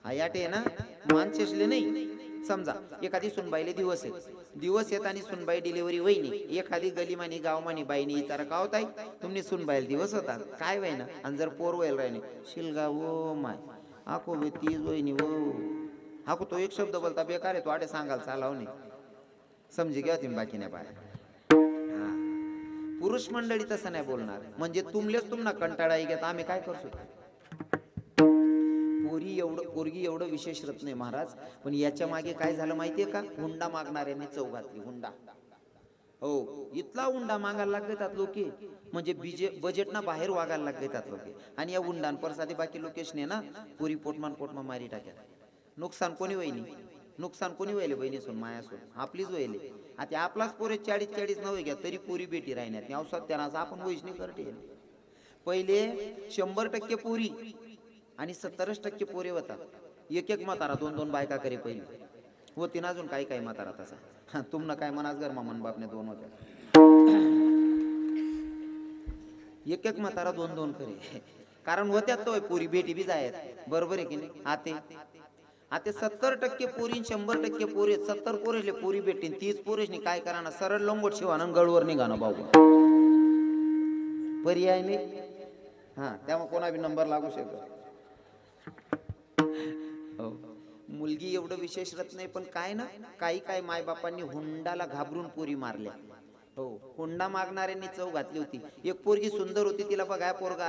आयाटे आहे ना मानशेसले नाही. समजा एखादी सुनबाईले दिवस येत आणि सुनबाई डिलिव्हरी वहिनी एखादी गलीमानी गावमानी बाईनी विचारा का होताय तुम्ही सुनबाईल दिवस होता काय वय ना आणि जर पोर व्हायला राहिने शिलगा ओ माय आको बे तीज वहिनी वो हाको तो एक शब्द बोलता बेकार आहे तो आटे सांगाल चालाव नाही समजी घ्या तुम्ही बाकी नाही पाय. पुरुष मंडळी तसं नाही बोलणार म्हणजे तुमलेच तुम्हाला कंटाळा घेत आम्ही काय करतो. पोरगी एवढं विशेष रत्न आहे महाराज. पण याच्या मागे काय झालं माहितीये का हुंडा मागणाऱ्यांनी चौ घातली. हुंडा हो इथला हुंडा मागायला लागतात लोके म्हणजे बजेट ना बाहेर वागायला लागतात लोके. आणि या हुंडान परसादी बाकी लोकेशने ना पुरी पोटमा मारी टाक्या. नुकसान कोणी वहिनी नुकसान कोणी व्हायले बहिणीसून मायासून आपलीच व्हायले. आता आपलाच पोरे 40 नव्हे घ्या तरी पोरी बेटी राहण्यात अवसात त्यांना आपण वैष्णी करते. पहिले 100% पोरी आणि 70% पोरे होतात. एक म्हातारा 2 बायका करे पहिले होती ना अजून काही म्हातारा तसा तुमनं काय मनाच गरमा मन बापने 2 होत्या. एक म्हातारा 2 करे कारण होत्यात तो पोरी बेटी बी जायत बरोबर आहे की नाही. आता 70% पोरी 100% पोरी 70 पोरेले पोरी बेटी 30 पोरेशनी काय करा सरळ लंगोट शिवाना गळवर निघाणं भाऊ पर्याय नाही. त्यामुळे कोणा बी नंबर लागू शकतो. मुलगी एवढं विशेष रत्न आहे पण काय ना काही मायबापांनी हुंडाला घाबरून पोरी मारल्या. हो हुंडा मागणाऱ्यांनी चव घातली होती. एक पोरगी सुंदर होती तिला बघाय पोरगा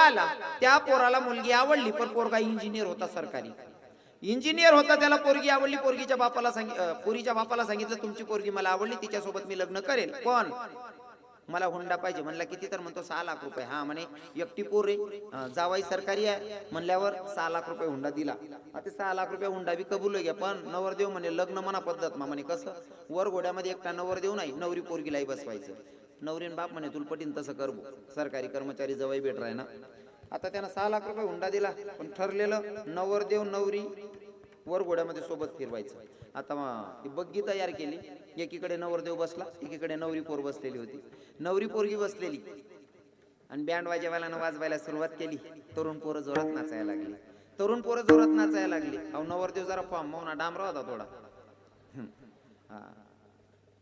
आला त्या पोराला मुलगी आवडली पण पोरगा इंजिनियर होता सरकारी इंजिनियर होता. त्याला पोरगी आवडली. पोरीच्या बापाला सांगितलं तुमची पोरगी मला आवडली तिच्यासोबत मी लग्न करेल पण मला हुंडा पाहिजे. म्हणला किती तर म्हणतो 6 लाख रुपये. हा म्हणे एकटी पोर आहे जावाई सरकारी आहे म्हणल्यावर 6 लाख रुपये हुंडा दिला. आता 6 लाख रुपये हुंडा बी कबूल घ्या पण नवरदेव म्हणे लग्न मना पद्धत म्हणे कसं वर घोड्यामध्ये एकटा नवरदेव नाही नवरी पोरगीलाही बसवायचं. नवरीन बाप म्हणे तुला पटीन तसं कर सरकारी कर्मचारी जवळ भेट राय ना. आता त्यानं 6 लाख रुपये हुंडा दिला पण ठरलेलं नवरदेव नवरी वर घोड्यामध्ये सोबत फिरवायचं. आता ती बग्गी तयार केली. एकीकडे नवरदेव बसला एकीकडे नवरी पोर बसलेली होती. नवरी पोरगी बसलेली आणि बँड वाजवायला वाजवायला सुरुवात केली. तरुण पोरं जोरात नाचायला लागली. अहो नवरदेव जरा फॉर्म मौना डांबरा होता थोडा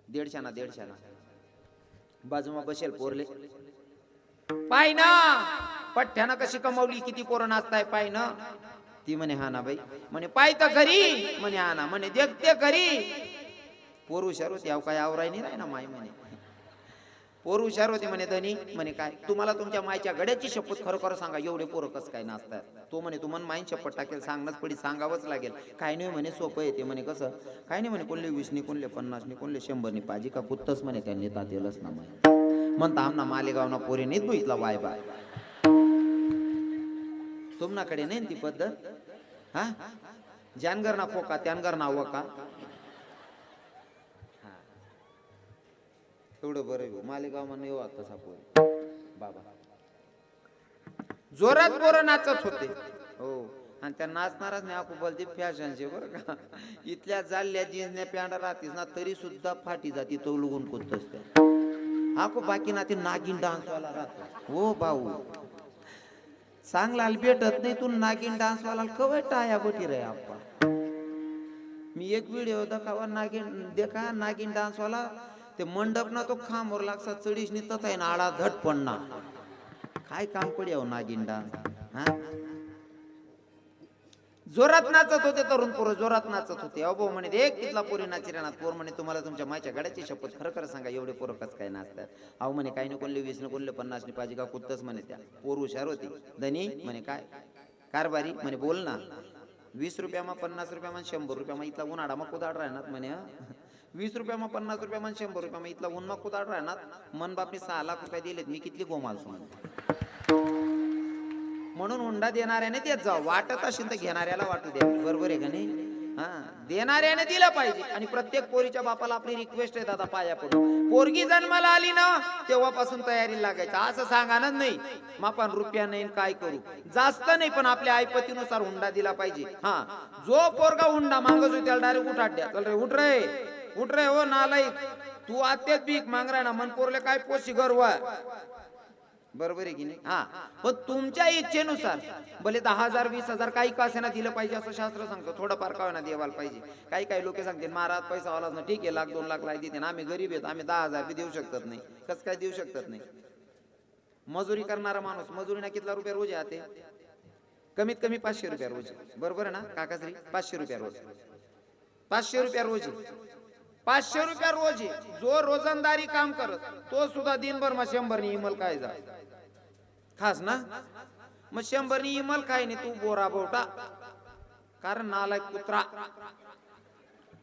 150 बाजूमा बसेल पोरले पाय ना पठ्ठ्यानं कशी कमावली किती पोरं नाचताय पाय ना. ती म्हणे हा ना बाई म्हणे पाय तर घरी म्हणे हा ना म्हणे देखते घरी. पोर हुशार होती अव काय आवराय नाही राय ना माय म्हणे पोर हुशार होती म्हणे धनी म्हणे काय तुम्हाला तुमच्या मायच्या गड्याची शपथ खरं सांगा एवढे पोरं कसं काय नाचतात. तो म्हणे तुम्हाला माईन शपथ टाकेल सांगणंच पडी सांगावंच लागेल. काय नाही म्हणे सोपं येते म्हणे कसं काय नाही म्हणे कोणले 20 कोणले 50 कोणले 100 पाजी का पुत्तच म्हणे त्यांनी तातेलच ना माय म्हणता आमना मालेगावना पोरी नाही बघितला वाय बाय तुमनाकडे नाही ती पद्धत. जानगर ना फोका त्यांगर ना वका एवढं बरं मालेगाव म्हणून येऊ तसा पोरी बाबा जोरात पोरं नाचत होते. हो आणि त्या नाचणारच नाही आपण बोलते फॅशनचे बरं का. इथल्या जाल्ल्या जिन्या पॅन्ट राहतीस ना तरी सुद्धा फाटी जाती तो लुगून कोतच त्या आको बाकी ना ते नागिन डान्स वाला राहतो. हो भाऊ चांगला भेटत नाही तू नागिन डान्स वाला कवय टाया बटी रे आप्पा. मी एक व्हिडिओ दाखवा नागिन डान्स वाला ते मंडप ना तो खांबवर लागसा चढीश निघत आहे ना आळा धट पडना काय काम पडी नागिन डान्स. जोरात नाचत होते तरुण पोरं जोरात नाचत होते. अबो म्हणे एक तिथला पोरी नाची राहणार पोर म्हणे तुम्हाला तुमच्या मायच्या गड्याची शपथ खरं सांगा एवढे पोरं कसं काय नाचतात. अहो म्हणे काही नाही कोणले 20 कोणले 50 पाहिजे का कुत्तच म्हणे त्या पोर हुशार होती. धनी म्हणे काय कारभारी म्हणे बोल ना 20 रुपयामा 50 रुपयामा 100 रुपयामा इथला उन्हाळा मग कुदाड राहणार म्हणे 20 रुपयामा 50 रुपयामा 100 रुपयामा इथला ऊन मग कुदाड राहणार. मन बापने 6 लाख रुपये दिलेत मी किती गोमाल म्हणून हुंडा देणाऱ्याने देत जाऊ वाटत असेल तर घेणाऱ्याला वाटू द्या बरोबर आहे का नाही. देणाऱ्याने दिलं पाहिजे. आणि प्रत्येक पोरीच्या बापाला आपली रिक्वेस्ट आहे दादा पाया पडून पोरगी जन्माला आली ना तेव्हापासून तयारी लागायचं असं सांगानच नाही मापान रुपया नाही काय करू जास्त नाही पण आपल्या ऐपतीनुसार हुंडा दिला पाहिजे. जो पोरगा हुंडा मागतो त्याला डायरेक्ट उठाट द्या चल रे उठ रे हो नालायक तू आत्यात भीक मागराय ना मन पोरले काय पोशी गर्व बरोबर आहे की नाही? हा, पण तुमच्या इच्छेनुसार भले 10,000 20,000 काही का असेना दिलं पाहिजे असं शास्त्र सांगतो. थोडंफार का होईना देवाला पाहिजे. काही लोक सांगतील महाराज पैसा वालाच ना, ठीक आहे 1,00,000 2,00,000 लाई देते ना, आम्ही गरीब आहेत, आम्ही 10,000 बी देऊ शकत नाही. कसं काय देऊ शकत नाही? मजुरी करणारा माणूस मजुरीना कितला रुपया रोज आहे? कमीत कमी 500 रुपया रोज. बरोबर आहे ना काकाश्री? 500 रुपया रोज, 500 रुपया रोज, 500 रुपया रोज. जो रोजंदारी काम करत तो सुद्धा दिनभर मग 100 नि इमल काय जा खास ना, मग 100 नि इमल काय नाही, तू बोरा बोटा कारण नालायक कुत्रा.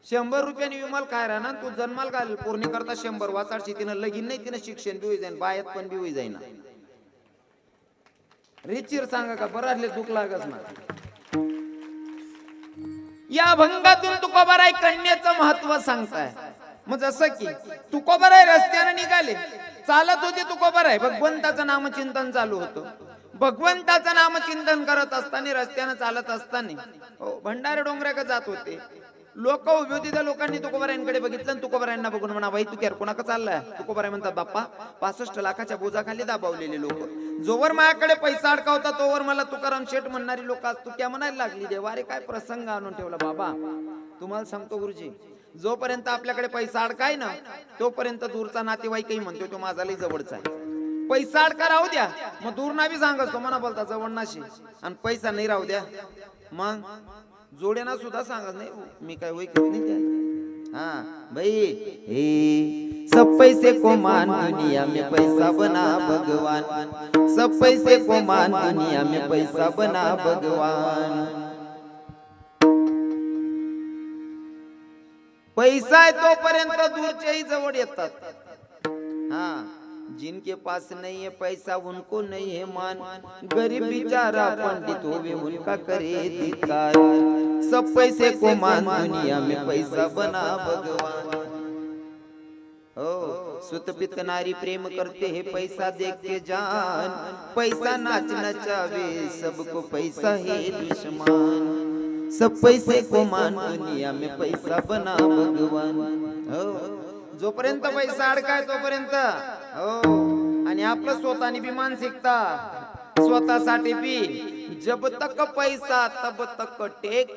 100 रुपयाने विमल काय राहणार? तू जन्माल घाल पूर्ण करता 100 वाचाडशी, तिनं लगीन नाही, तिनं शिक्षण बी होई जाईन, बायत पण बी होई जाईना. रिचिर सांगा का बराडले दुःख लागत ना. या भंगातून तुकोबाराय कन्याचं महत्व सांगताय. मग जसं की तुकोबाराय रस्त्याने निघाले, चालत होते तुकोबाराय, भगवंताचं नामचिंतन चालू होतं. भगवंताचं नामचिंतन करत असताना रस्त्याने चालत असताना भंडारे डोंगराकडे जात होते. लोक उभी होती, त्या लोकांनी तुकोबारायांकडे बघितलं आणि तुकोबारायांना बघून म्हणा, बाई तू केर कोणाकडे चाललाय? तुकोबाराय म्हणतात, बाप्पा 65 लाखाच्या बोजाखाली दाबावलेले लोक, जोवर माझ्याकडे पैसा अडकावता तोवर मला तुकाराम शेठ म्हणणारी लोक आज तू क्या म्हणायला लागली. देवा रे काय प्रसंग आणून ठेवला बाबा. तुम्हाला सांगतो गुरुजी, जोपर्यंत आपल्याकडे पैसा अडकाय ना तोपर्यंत दूरचा नातेवाईकही म्हणतो तो माझा लई जवळचा आहे. पैसा अडका राहू द्या, मग दूर ना बी सांगतो मना बोलता जवळ नाशी, आणि पैसा नाही राहू द्या मग जोड्यांना सुद्धा सांगत नाही मी काय वैकत नाही त्या. हा भाई, हे सब पैसे को मान दुनिया में पैसा बना भगवान, सब पैसे को मान दुनिया में पैसा बना भगवान. पैसा आहे तोपर्यंत दूरच्याही जवळ येतात. हा, जिनके पास नहीं है पैसा उनको नहीं है मान, गरीब बेचारा पंडित होवे उनका करे धिक्कार. सब पैसे को मान दुनिया में पैसा बना भगवान. हो, सुत पित नारी प्रेम करते हैं पैसा देख के जान, पैसा नाचना चाहे सबको पैसा है दुश्मन. सब पैसे को मान दुनिया में पैसा बना भगवान. हो, जोपर्यंत पैसा अडकाय तोपर्यंत हो, आणि आपलं स्वतःनी बी मानसिकता स्वतःसाठी बी, जब तक पैसा तब तक टेक,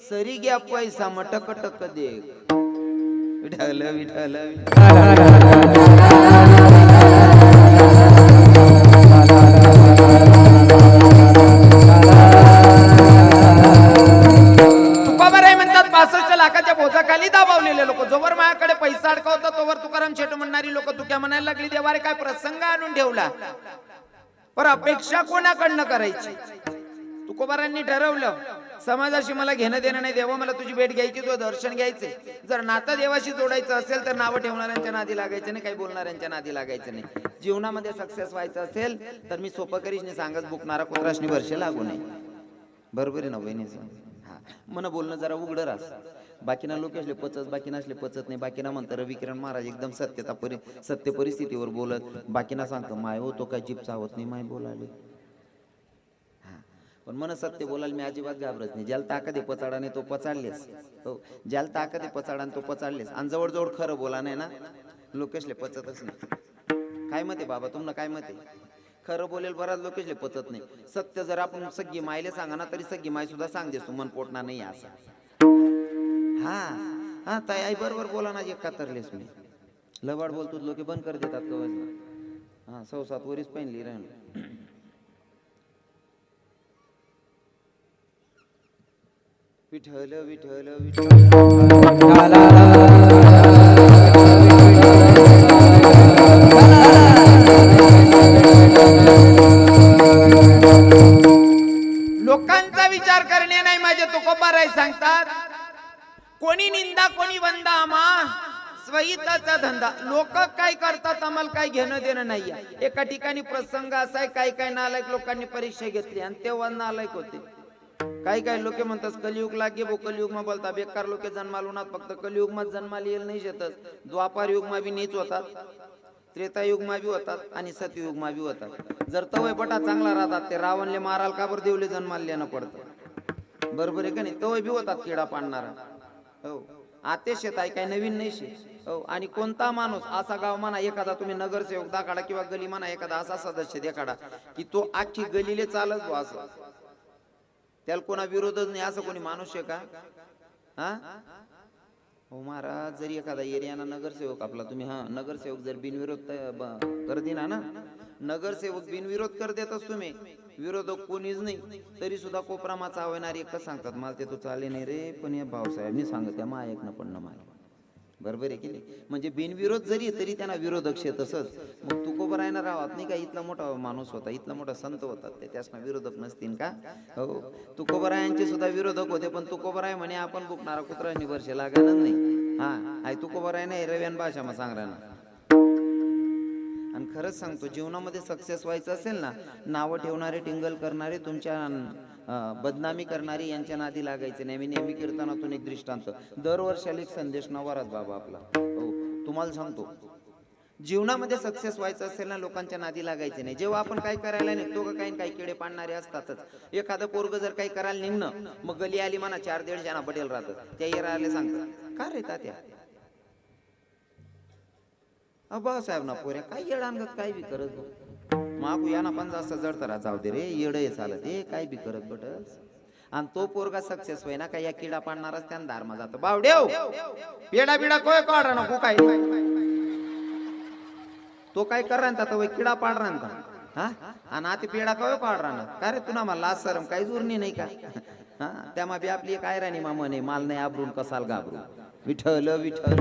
सरी गया पैसा मटक टक देख. विठ्ठल विठ्ठल लाखाच्या बोजाखाली दाबावलेले लोक, जोवर माझ्याकडे पैसा अडकावता तोवर तुकाराम शेठ म्हणणारी लोक तू क्या म्हणायला लागली. देवा रे काय प्रसंग आणून ठेवला. पर अपेक्षा कोणाकडनं करायची? तुकोबारांनी ठरवलं समाजाशी मला घेणं देणं नाही. देवा मला तुझी भेट घ्यायची, तुझं दर्शन घ्यायचे. जर नातं देवाशी जोडायचं असेल तर नावं ठेवणाऱ्यांच्या नादी लागायचं नाही, काही बोलणाऱ्यांच्या नादी लागायचं नाही. जीवनामध्ये सक्सेस व्हायचं असेल तर मी सोपं करीशने सांगत बुकणारा कुत्राशनी वर्षे लागू नये. बरोबर आहे ना बहिणीचं? हा, मन बोलणं जरा उघडं रास. बाकीना लोक असले पचत, बाकी नसले पचत नाही. बाकीना म्हणतं रविकिरण महाराज एकदम सत्य परिस्थितीवर बोलत, बाकीना सांगतो माय हो तो काय जीप चावत नाही माय बोलाले. पण मन सत्य बोलायला मी अजिबात घाबरत नाही. ज्याला ताकद आहे पचाडाने तो पचाडलेस. हो, ज्याला ताकद आहे पचाडाने तो पचाडलेस. आणि जवळ खरं बोला नाही ना लोकेशले पचतच नाही. काय मत आहे बाबा तुम्हाला? काय मत आहे? खरं बोलेल बराच लोकेशले पचत नाही. सत्य जर आपण सगळी मायले सांगा ना तरी सगळी माय सुद्धा सांग देस तू मन पोटणार नाही असं. हा हा ताई आई बरोबर बोला ना. एक कातरलेस मी लबाड बोलतो लोक बंद कर देतात कवच. हा 6-7 वरीच पहिली राहिलं. विठ्ठल विठ्ठल लोकांचा विचार करणे नाही. माझे तुकोबाराय सांगतात कोणी निंदा कोणी वंदा आम्हा स्वहिताचा धंदा. लोक काय करतात आम्हाला काय घेणं देणं नाही. एका ठिकाणी प्रसंग असाय, काय नालायक लोकांनी परीक्षा घेतली आणि तेव्हा नालायक होते. काही लोक म्हणतात कलियुग लागे भो कलियुग मा बोलता बेकार लोक जन्माला होणार. फक्त कलियुग मा जन्माला येईल नाही शेतच. द्वापार युग मा बी नीच होतात, त्रेतायुग मा बी होतात आणि सतयुग मा बी होतात. जर तवय बटा चांगला राहतात ते रावणले माराल का बरं देवले जन्माला येणं पडतं. बरोबर आहे का नाही? तवय बी होतात किडा पाडणारा. हो, आतेश येत आहे, काय नवीन नाही शे. हो, आणि कोणता माणूस असा गाव म्हणा एखादा, तुम्ही नगरसेवक दाखडा किंवा गली म्हणा एखादा असा सदस्य देखाडा की तो आखी गलीले चालत बो असं, त्याला कोणा विरोधच नाही असं कोणी माणूस आहे का? हा हो महाराज, जरी एखादा एरियाना नगरसेवक आपला तुम्ही, हा नगरसेवक जर बिनविरोध कर दिला ना, नगरसेवक बिनविरोध कर देतच तुम्ही, विरोधक कोणीच नाही, तरी सुद्धा कोपरा चावणार एकच सांगतात, मला ते तो चाले नाही रे, पण या भाऊसाहेबनी सांगत त्या मा ऐकणं पण न माय. बरोबर आहे की नाही? म्हणजे बिनविरोध जरी तरी त्यांना विरोधक शे तसंच. मग तुकोबरायना राहत नाही का, इथला मोठा माणूस होता, इथला मोठा संत होता, ते त्यासना विरोधक नसतील का? हो, तुकोबरायांचे सुद्धा विरोधक होते, पण तुकोबराय म्हणे आपण बुकणारा कुत्रा वर्षे लागणार नाही. हा आय तुकोबराय नाही रव्यान भाषा मग सांग ना. आणि खरंच सांगतो, जीवनामध्ये सक्सेस व्हायचं असेल ना, नावं ठेवणारे, टिंगल करणारे, तुमच्या बदनामी करणारी यांच्या नादी लागायचे नाही. मी नेहमी कीर्तनातून एक दृष्टांत, दरवर्षाला एक संदेश नवाराच बाबा आपला. हो, तुम्हाला सांगतो, जीवनामध्ये सक्सेस व्हायचं असेल ना, लोकांच्या नादी लागायचे नाही. जेव्हा आपण काही करायला निघतो का, काही किडे पाडणारे असतातच. एखादं पोरग जर काही करायला निघणं, मग गली आली म्हणा 4-1.5 जना पटेल राहतात, त्या येराले सांगतात का रे तात्या, भाऊसाहेब ना पोऱ्या काय येडांगत काय बी करत मागू या ना, पण जास्त जडतरा जाऊ दे रे, येड चालत हे काय बी करत बटस. आणि तो पोरगा सक्सेस होय ना, काय या किडा पाडणारच त्यानं धारमा जातो. बावडेव पेडा बिडा कोय काढा नको काय, तो काय करा ना तो किडा पाड राहता. हा आणि आता पेडा कोय काढ राहणार का रे, तुला मला लाज सरम काही जुरणी नाही का? हा त्यामा बी आपली काय राणी मा म्हणे, माल नाही आबरून कसाल घाबरू. विठ्ठल विठ्ठल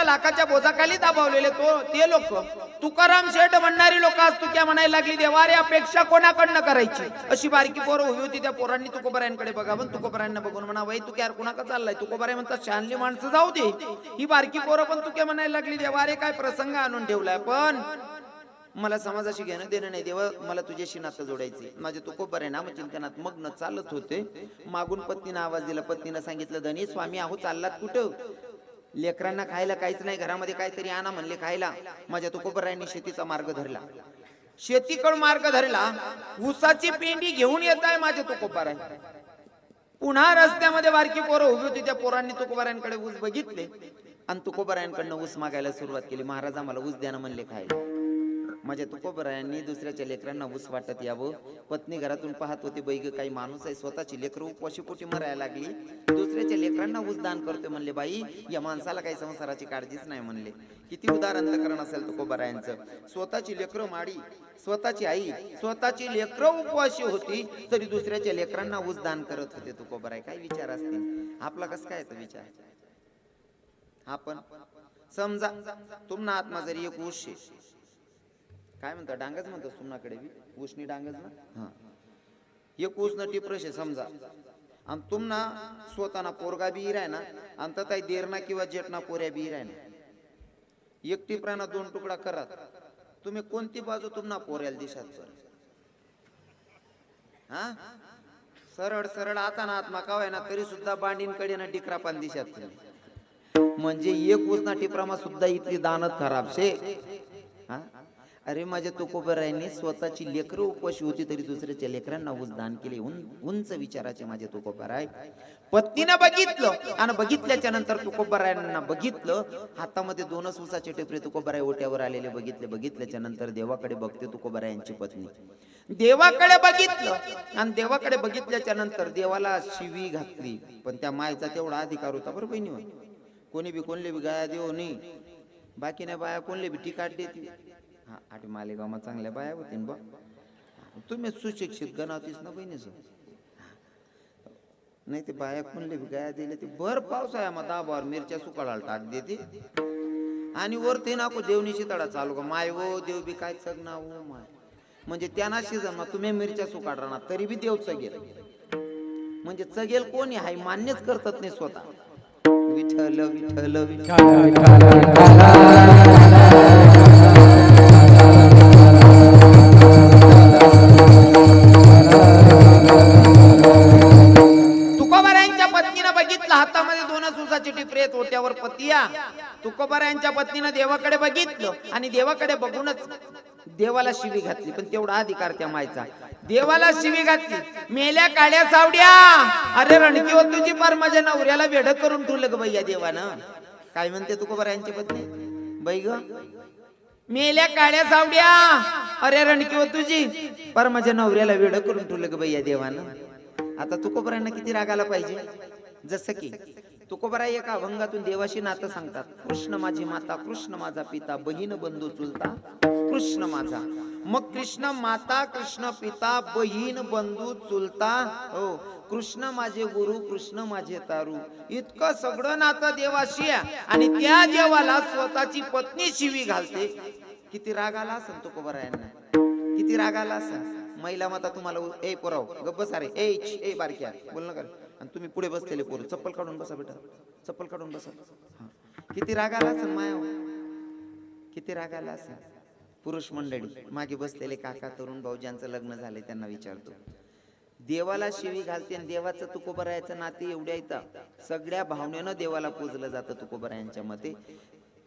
लाखाच्या बोजाखाली दाबावलेले ते लोक, तुकाराम शेठ म्हणणारी लोक आज तुक्या म्हणायला लागली, देवारे अपेक्षा कोणाकडनं करायची. अशी बारकी पोरं उभी होती, त्या पोरांनी तुकोबरायांकडे बघावं, तुकोबरायांना बघून म्हणा, वै तू यार कुणाका चाललाय? तुकोबराय म्हणतात शानली माणसं जाऊ दे, ही बारकी पोरं पण तुक्या म्हणायला लागली, देवारे काय प्रसंग आणून ठेवलाय, पण मला समाजाशी घेणं देणं नाही, देवा मला तुझ्याशी नातं जोडायचे. माझे तुकोबराय नाम चिंतनात मग्न चालत होते, मागून पत्नीनं आवाज दिला. पत्नीनं सांगितलं, धनी स्वामी आहो चाललात कुठं? लेकरांना खायला काहीच नाही, घरामध्ये काहीतरी आणा म्हणले खायला. माझ्या तुकोबरायांनी शेतीचा मार्ग धरला, शेतीकडे मार्ग धरला, ऊसाची पेंडी घेऊन येत आहे माझे तुकोबराय. पुन्हा रस्त्यामध्ये बारकी पोरं उभी होती, त्या पोरांनी तुकोबरायांकडे ऊस बघितले आणि तुकोबरायांकडनं ऊस मागायला सुरुवात केली. महाराज आम्हाला ऊस द्या ना म्हणले खायला. माझ्या तुकोबरायांनी दुसऱ्याच्या लेकरांना ऊस वाटत यावं. पत्नी घरातून पाहत होती, बैग काही माणूस आहे, स्वतःची लेकरं उपवाशी पोटी मरायला लागली, दुसऱ्याच्या लेकरांना ऊस दान करतोय. म्हणले बाई या माणसाला काही संसाराची काळजीच नाही म्हणले. किती उदार अंतकरण असेल तुकोबरायांचं. स्वतःची लेकरं माडी, स्वतःची आई, स्वतःची लेकरं उपवाशी होती, तरी दुसऱ्याच्या लेकरांना ऊस दान करत होते तुकोबराय. काय विचार असतील आपला, कस काय विचार? आपण समजा तुमना आत्मा जरी एक ऊस शे, काय म्हणतो डांगच म्हणतो तुमनाकडे बी ऊसनी डांगच ना, हा एक ऊस न टिप्रशे समजा, आणि तुमना स्वतःना पोरगा बी राय ना, आणि तताई देरणा किंवा जेठना पोऱ्या बी राय ना, एक टिपराना 2 तुकडा करा, तुम्ही कोणती बाजू तुमना पोऱ्याला दिशात कर? हा सरळ सरळ आता ना आत्मा कावाय ना, तरी सुद्धा बांडींकडे ना टिकरा पान दिशात. म्हणजे एक ऊस ना टिपरामा सुद्धा इथली दानत खराब शे. हा अरे माझ्या तुकोबरायांनी स्वतःची लेकरं उपवाशी होती, तरी दुसऱ्याच्या लेकरांना ऊस दान केले. उंच विचाराचे माझे तुकोबराय. पत्नीनं बघितलं आणि बघितल्याच्या नंतर तुकोबरायांना बघितलं, हातामध्ये 2च ऊसाचे टेपरे तुकोबराय ओट्यावर आलेले बघितले. बघितल्याच्या नंतर देवाकडे बघते तुकोबरायांची पत्नी, देवाकडे बघितलं आणि देवाकडे बघितल्याच्या नंतर देवाला शिवी घातली. पण त्या मायचा तेवढा अधिकार होता बरं बहिणी, कोणी बी कोणले बी गाया देऊ नाही, बाकी नाही बाया कोणले बी टिकाट देते. हा आठ मालेगाव चांगल्या बाया होती बा, तुम्ही सुशिक्षित गणावतीस ना बहिणीच, नाही ते बाया कोणले बी गाया दिले ते भर पावसाळ्यामध्ये 10 बार मिरच्या सुकाळाला टाक देते, आणि वर ते नाको देवनीशी तडा चालू का माय वो देव बी काय चगना हो माय. म्हणजे त्यांना शिजमा तुम्ही मिरच्या सुकाळ राहणार तरी बी देव चगेल. म्हणजे चगेल कोणी हाय मान्यच करतात नाही स्वतः. विठ्ठल विठ्ठल तुकोबरायांच्या पत्नीनं बघितलं बघितलं हातामध्ये 2 उसाची टिपरे, ओट्यावर पतिया. तुकोबारायांच्या पत्नीनं देवाकडे बघितलं आणि देवाकडे बघूनच देवाला शिवी घातली. पण तेवढा अधिकार त्या मायचा. देवाला शिवी घातली, मेल्या काड्या सावड्या, अरे रणकी हो तुझी, पार माझ्या नवऱ्याला वेड करून ठेवलं ग बाई या देवानं. काय म्हणते तुकोबारायांची पत्नी, बाई ग मेल्या काड्या सावड्या, अरे रणकी हो तुझी, पार माझ्या नवऱ्याला वेड करून ठेवलं ग बाई या देवानं. आता तुकोबारायांना किती राग आला पाहिजे. जसं की तुकोबाराय एका अभंगातून देवाशी नातं सांगतात. कृष्ण माझी माता, कृष्ण माझा पिता, बहीण बंधू चुलता कृष्ण माझा. मग कृष्ण माता, कृष्ण पिता, बहीण बंधू चुलता, हो कृष्ण माझे गुरु, कृष्ण माझे तारू, इतकं सगळं नातं देवाशी आहे. आणि त्या देवाला स्वतःची पत्नी शिवी घालते. किती राग आला असेल तुकोबारायांना, किती राग आला असेल. महिला माता तुम्हाला ए पोराव गप्प सारे ए बारक्या बोल नका. आणि तुम्ही पुढे बसलेले पोर चप्पल काढून बसा बेटा, चप्पल काढून बसा. किती राग आला असेल माया, किती राग आला असेल. पुरुष मंडळी मागे बसलेले काका, तरुण भाऊ ज्यांचं लग्न झालंय त्यांना विचारतो. देवाला शिवी घालते आणि देवाचं तुकोबारायाचं नाते एवढ्या येतं. सगळ्या भावनेनं देवाला पूजलं जातं तुकोबारायांच्या मते.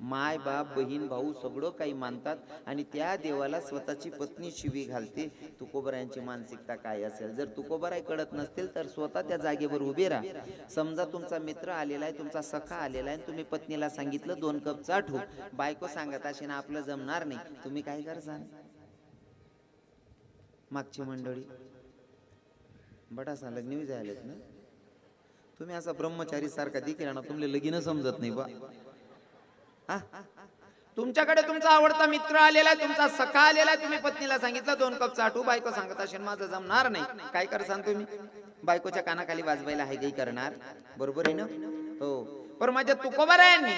माय बाप बहीण भाऊ सगळं काही मानतात आणि त्या देवाला स्वतःची पत्नी शिवी घालते. तुकोबारायांची मानसिकता काय असेल. जर तुकोबाराय कळत नसतील तर स्वतः त्या जागेवर उभे राहा. समजा तुमचा मित्र आलेला आहे, तुमचा सखा आलेला आहे, तुम्ही पत्नीला सांगितलं 2 कप चहा ठेव, बायको सांगत असे ना आपलं जमणार नाही, तुम्ही काय करसान. मागची मंडळी बटासा लग्न झालेत ना, तुम्ही असा ब्रह्मचारी सारखा दिखेना ना, तुमले लगीन समजत नाही बा. तुमच्याकडे तुमचा आवडता मित्र आलेला आहे, तुमचा सखा आलेला आहे, तुम्ही पत्नीला सांगितलं 2 कप चहा ठेव, बायको सांगत असेल माझं जमणार नाही, काय करसान तुम्ही. बायकोच्या कानाखाली वाजवायला हाय काही करणार, बरोबर आहे ना. हो, पण माझ्या तुकोबारायांनी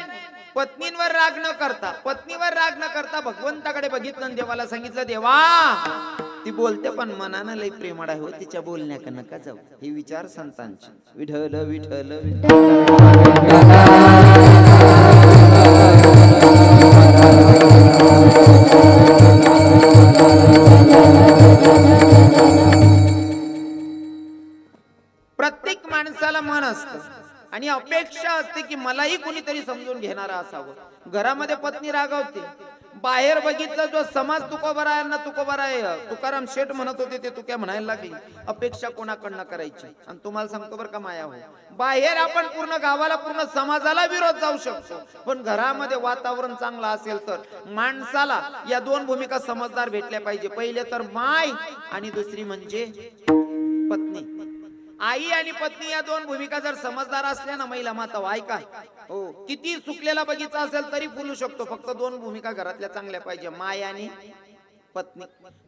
पत्नींवर राग न करता भगवंताकडे बघितलं आणि देवाला सांगितलं, देवा ती बोलते पण मनानं लई प्रेमळ आहे हो, तिच्या बोलण्याक नका जाऊ. हे विचार संतांचे. विठ्ठल विठ्ठल प्रत्येक माणसाला मन असतं आणि अपेक्षा असते की मलाही कुणीतरी समजून घेणारा असावं. घरामध्ये पत्नी रागावते, बाहेर बघितलं जो समाज तुकोबारायांना तुकोबाराय तुकाराम शेठ म्हणत होते ते तुक्या म्हणायला लागली. अपेक्षा कोणाकडनं करायची. आणि तुम्हाला सांगतो बरं का माया हो, बाहेर आपण पूर्ण गावाला पूर्ण समाजाला विरोध जाऊ शकतो, पण घरामध्ये वातावरण चांगलं असेल तर माणसाला या 2 भूमिका समजदार भेटल्या पाहिजे. पहिले तर माय आणि दुसरी म्हणजे पत्नी. आई आणि पत्नी या 2 भूमिका जर समजदार असल्या ना महिला माता, ऐका हो, किती सुकलेला बगीचा असेल तरी फुलू शकतो. फक्त 2 भूमिका घरातल्या चांगल्या पाहिजे, माय आणि पत्नी.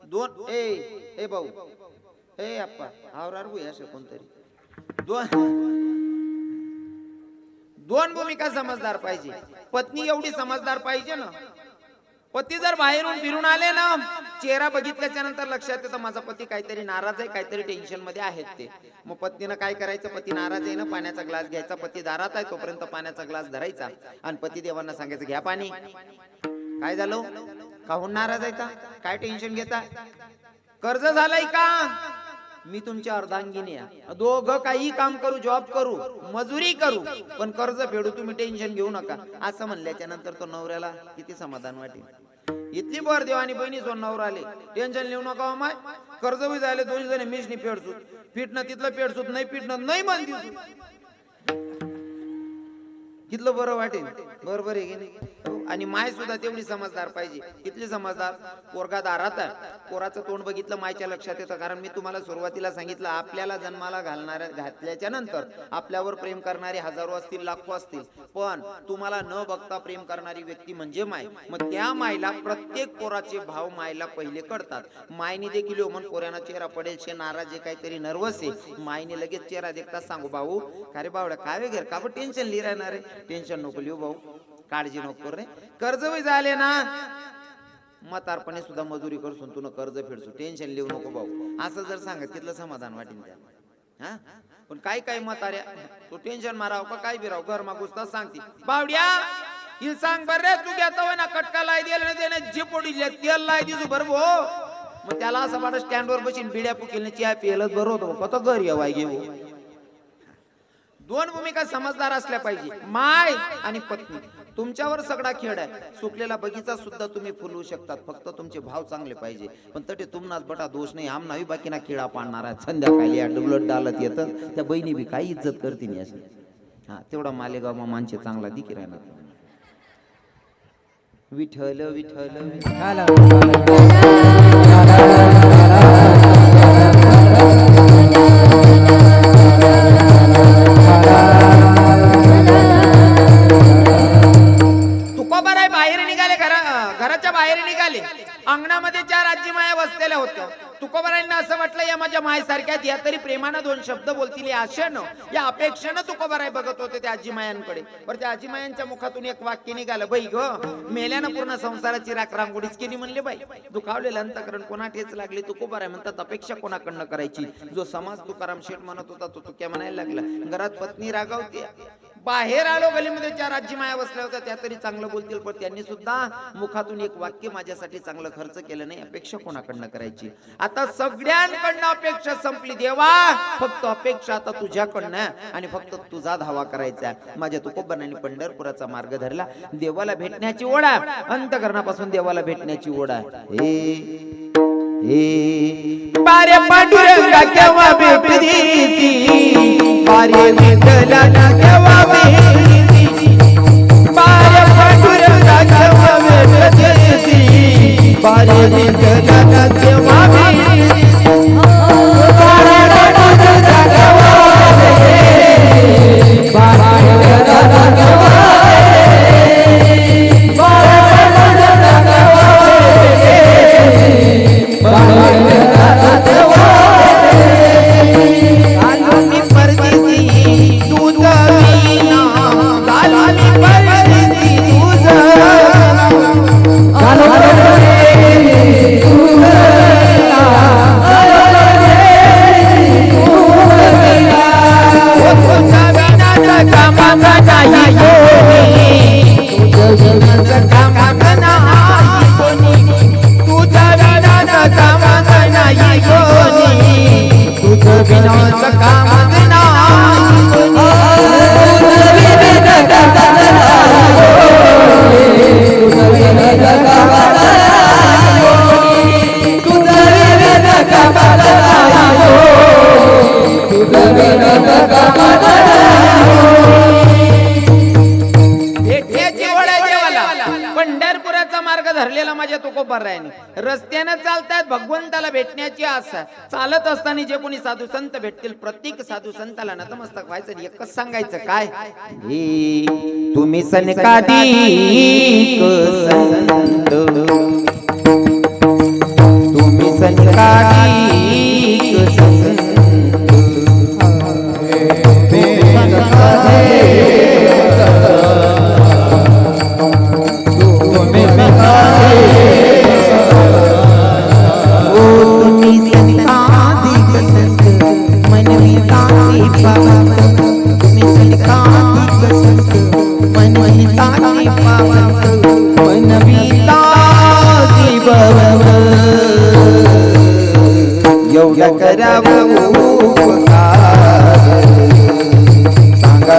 2 ए भाऊ ए आप्पा आवरार भू असे कोणतरी 2 भूमिका समजदार पाहिजे. पत्नी एवढी समजदार पाहिजे ना, पती जर बाहेरून फिरून आले ना, चेहरा बघितल्याच्या नंतर लक्षात येतं माझा पती काहीतरी नाराज आहे, काहीतरी टेन्शन मध्ये आहेत ते. मग पत्नीनं काय करायचं, पती नाराज आहे ना, पाण्याचा ग्लास घ्यायचा, पती दारात आहे तोपर्यंत पाण्याचा ग्लास धरायचा आणि पती देवांना सांगायचं घ्या पाणी. काय झालं, काहून नाराज आहे का, काय टेन्शन घेता, कर्ज झालंय का, मी तुमची अर्धांगिनी आहे, दोघं काही काम करू, जॉब करू, मजुरी करू, पण कर्ज फेडू, तुम्ही टेन्शन घेऊ नका, असं म्हणल्याच्या नंतर तो नवऱ्याला किती समाधान वाटेल. इतकी भर देव आणि बहिणी जो नवराले टेन्शन लिहू नका माय, कर्ज बी झाले, 2 जण मिशनी फेडसूत, फिटणं तिथलं फेडसूत, नाही फिटणं नाही म्हणती, कितलं बरं वाटेल, बरोबर आहे की नाही. आणि माय सुद्धा तेवढी समजदार पाहिजे. कितली समजदार, पोरगा दारात आहे, पोराचं तोंड बघितलं मायच्या लक्षात येतं. कारण मी तुम्हाला सुरुवातीला सांगितलं, आपल्याला जन्माला घातल्याच्या नंतर आपल्यावर प्रेम करणारे हजारो असतील, लाखो असतील, पण तुम्हाला न बघता प्रेम करणारी व्यक्ती म्हणजे माय. मग त्या मायला प्रत्येक पोराचे भाव मायला पहिले कळतात. मायने देखील मन पोऱ्याना चेहरा पडेल शे नाराज आहे, काहीतरी नर्वस आहे, मायने लगेच चेहरा देखता सांगू, भाऊ का रे बावड्या काय वगैरे का बरं टेन्शन लिहि राहणार आहे, टेन्शन नको लिहू भाऊ, काळजी नको रे, कर्ज बी झाले ना, म्हातारपणे सुद्धा मजुरी करसून तुला कर्ज फेडसू, टेन्शन लिहू नको भाऊ, असं जर सांगत तिथलं समाधान वाटेल त्या. पण काय काय म्हाताऱ्या तू टेन्शन माराव का काय बिराव, घर मागूस सांगते, बावड्या हिल सांग बर रे, तू घेतो ना कटका लाई दिला ना, जे पोडी तेल लाई दिसू बरं भो. मग त्याला असं वाटत स्टँडवर बसून बिड्या पुकेल चहा पियलच बरं होतं, कत घर येवाय घेऊ. दोन भूमिका समजदार असल्या पाहिजे, माय आणि पत्नी. तुमच्यावर सगळा खेळ आहे. सुकलेला बगीचा सुद्धा तुम्ही फुलवू शकतात, फक्त तुमचे भाव चांगले पाहिजे. पण तटे तुमनाच बटा दोष नाही, आम नाही बाकीना किडा पाडणारा संध्याकाळी डुलत डालत येतं. त्या बहिणी बी काही इज्जत करते नाही अशी. हा तेवढा मालेगाव माणसे चांगला दिकी राहणार. विठ्ठल विठ्ठल तुकोबाराय बाहेर निघाले, घराच्या बाहेर निघाले. अंगणामध्ये 4 आजी माया बसलेल्या होत्या. तुकोबारायांना असं वाटलं या माझ्या मायसारख्यात या तरी प्रेमानं 2 शब्द बोलतील या आशेनं, या अपेक्षेनं तुकोबाराय बघत होते त्या आजी मायांकडे. पण त्या आजी मायांच्या मुखातून एक वाक्य निघालं, बाई ग मेल्यानं पूर्ण संसाराची राखरांगोळीच केली म्हणले. बाई दुखावलेलं अंतकरण कोणा ठेच लागली. तुकोबाराय म्हणतात अपेक्षा कोणाकडनं करायची. जो समाज तुकाराम शेठ म्हणत होता तो तुक्या म्हणायला लागला. घरात पत्नी रागावते. बाहेर आलो, गलीमध्ये 4 आजी माया बसल्या होत्या, त्या तरी चांगलं बोलतील, पण त्यांनी सुद्धा मुखातून एक वाक्य माझ्यासाठी चांगलं खर्च केलं नाही. अपेक्षा कोणाकडनं करायची. आता सगळ्यांकडनं अपेक्षा संपली देवा, फक्त अपेक्षा आता तुझ्याकडनं आणि फक्त तुझा धावा करायचा. माझ्या तुकोबांनी पंढरपुराचा मार्ग धरला. देवाला भेटण्याची ओढ आहे, अंतकरणापासून देवाला भेटण्याची ओढ आहे. बारे पांडुरंगा केव्हा भेटती, बारे विठ्ठला केव्हा भेटती, बारे पांडुरंगा केव्हा भेटती, बारे विठ्ठला केव्हा भेटती, बारे पांडुरंगा केव्हा भेटती, बारे विठ्ठला केव्हा रस्त्याने चालतात. भगवंताला भेटण्याची आशा. चालत असताना जे कोणी साधू संत भेटतील प्रत्येक साधू संताला नतमस्तक व्हायचं. एकच सांगायचं काय, तुम्ही सनकादिक संत, तुम्ही सनकादिक संत, सांगा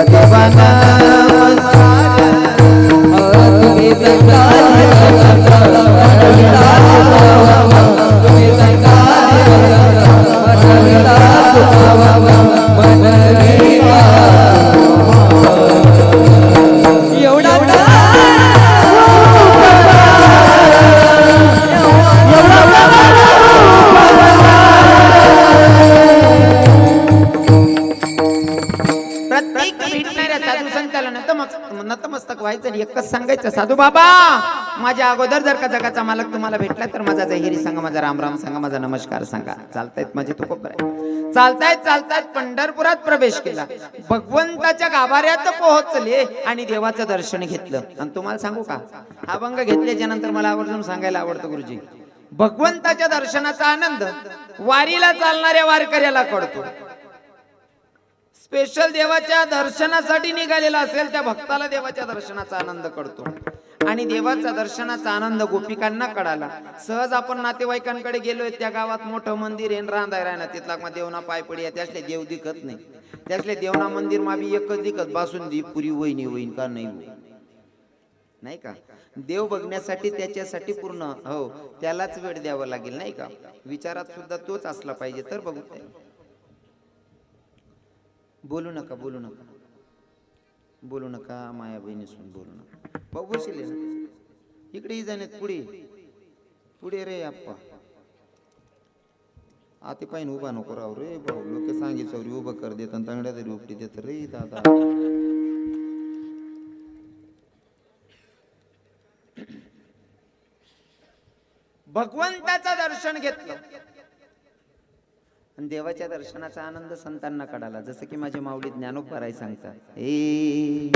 देवाना नतमस्तक व्हायचं. एकच सांगायचं, साधू बाबा माझ्या अगोदर जर का जगाचा मालक तुम्हाला भेटला तर माझा जहिरी सांगा, माझा रामराम सांगा, माझा नमस्कार सांगा. चालतायत माझे तुकोबाराय. चालतायत पंढरपुरात प्रवेश केला. भगवंताच्या गाभाऱ्यात पोहोचले आणि देवाचं दर्शन घेतलं. आणि तुम्हाला सांगू का, हा अभंग घेतल्याच्या नंतर मला आवर्जून सांगायला आवडतं गुरुजी, भगवंताच्या दर्शनाचा आनंद वारीला चालणाऱ्या वारकऱ्याला कळतो. स्पेशल देवाच्या दर्शनासाठी निघालेला असेल त्या भक्ताला देवाच्या दर्शनाचा आनंद कळतो. आणि देवाचा दर्शनाचा आनंद गोपिकांना कळाला. सहज आपण नातेवाईकांकडे गेलोय, त्या गावात मोठं मंदिर आहे, रांधाय राहणार तिथला मग देवना पाय पडी त्यातले देव दिखत नाही. त्यातले देवना मंदिर माबी एकच दिखत बासुंदी पुरी वहिनी होईन का नाही नाही का. देव बघण्यासाठी त्याच्यासाठी पूर्ण हो त्यालाच वेळ द्यावा लागेल नाही का. विचारात सुद्धा तोच असला पाहिजे तर बघू. बोलू नका बोलू नका बोलू नका माया बहिणीसून बोलू नका. भाऊ बसले इकडे जाण्यात पुढे पुढे रे आप्पा आते पाहिजे उभा नको राव रे भाऊ. लोक सांगितलं उभं कर देत तांगड्या तरी उपटी देत रे दादा. भगवंताचं दर्शन घेतलं आणि देवाच्या दर्शनाचा आनंद संतांना कळाला. जसं की माझे माऊली ज्ञानोबराय सांगतात, ए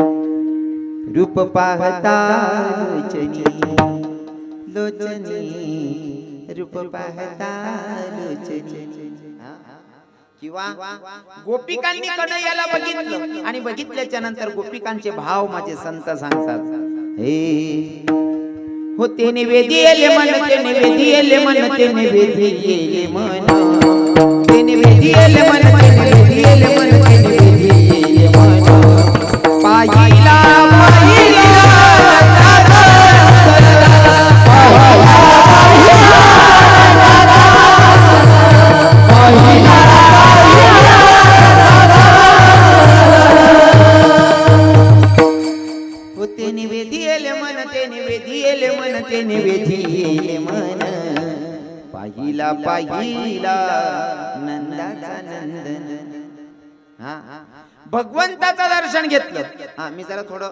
रूप पाहता लोचनी लोचनी रूप पाहता लोचनी. किंवा गोपिकांनी कन्हैयाला बघितलं आणि बघितल्याच्या नंतर गोपिकांचे भाव माझे संत सांगतात, हे हो ते निवेदिले मन ते निवेदिले मन ते निवेदिले मन ते निवेदिले मन ते निवेदिले मन ते निवेदिले मन पाहिला पाहिला ते निवेदिले मन ते निवेदिले मन ते निवेदिले मन पाहिला पाहिला नंदाचा नंदन. हा भगवंताचं दर्शन घेतलं. हा मी जरा थोडं